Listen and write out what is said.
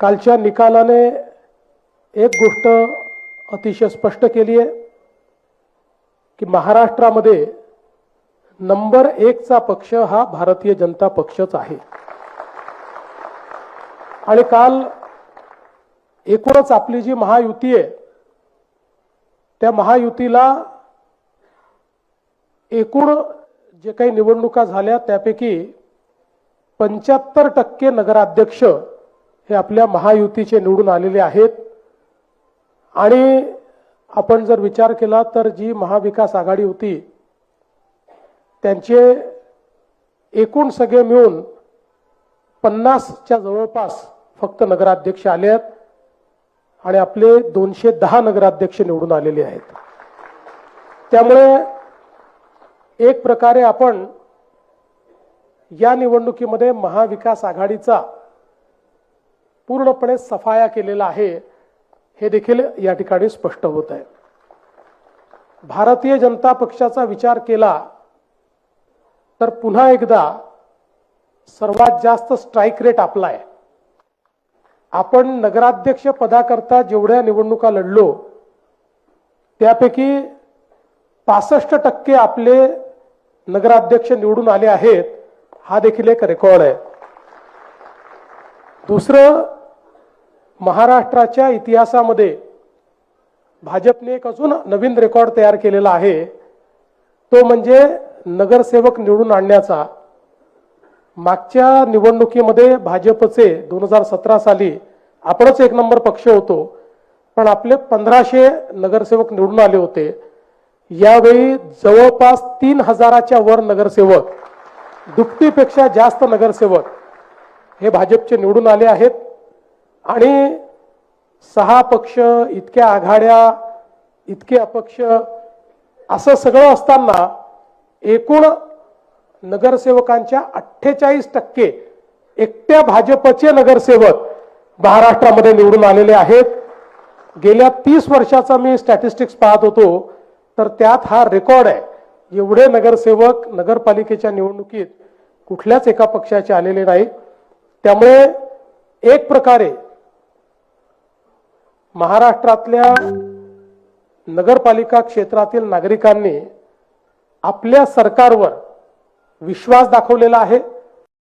कालच्या निकालाने एक गोष्ट अतिशय स्पष्ट केली आहे की महाराष्ट्रामध्ये नंबर 1 चा पक्ष हा भारतीय जनता पक्षच आहे। आणि काल एकूणच आपली जी महायुती आहे त्या महायुतीला एकूण जे काही निवडणुका झाल्या त्यापैकी 75% नगराध्यक्ष हे आपल्या महायुतीचे निवडून आलेले आहेत। आणि आपण जर विचार केला तर जी महाविकास आघाडी होती त्यांचे एकूण सगळे मिळून 50च्या जवळपास फक्त नगराध्यक्ष आले आहेत आणि आपले 210 नगराध्यक्ष निवडून आलेले आहेत। त्यामुळे एक प्रकारे आपण या निवडणुकीमध्ये महाविकास आघाडीचा पूर्णपणे सफाया केलेला आहे हे देखील या ठिकाणी स्पष्ट होत आहे। भारतीय जनता पक्षाचा विचार केला तर पुन्हा एकदा सर्वात जास्त स्ट्राइक रेट आपला आहे। आपण नगराध्यक्ष पदाकरता जेवढ्या निवडणुका लढलो त्यापैकी 65% आपले नगराध्यक्ष निवडून आले आहेत, हा देखील एक रेकॉर्ड आहे। दुसरं, महाराष्ट्राच्या इतिहासामध्ये भाजपने एक अजून नवीन रेकॉर्ड तयार केलेला आहे, तो म्हणजे नगरसेवक निवडून आणण्याचा। मागच्या निवडणुकीमध्ये भाजपचे 2017 साली आपणच 1 नंबर पक्ष होतो, पण आपले 1500 नगरसेवक निवडून आले होते। यावेळी जवळपास 3000च्या वर नगरसेवक, दुपटीपेक्षा जास्त नगरसेवक हे भाजपचे निवडून आले आहेत। आणि 6 पक्ष, इतक्या आघाड्या, इतके अपक्ष असं सगळं असताना एकूण नगरसेवकांच्या 48% एकट्या भाजपचे नगरसेवक महाराष्ट्रामध्ये निवडून आलेले आहेत। गेल्या 30 वर्षाचा मी स्टॅटिस्टिक्स पाहत होतो तर त्यात हा रेकॉर्ड आहे। एवढे नगरसेवक नगरपालिकेच्या निवडणुकीत कुठल्याच एका पक्षाचे आलेले नाही। त्यामुळे एक प्रकारे महाराष्ट्रातल्या नगरपालिका क्षेत्रातील नागरिकांनी आपल्या सरकारवर विश्वास दाखवलेला आहे।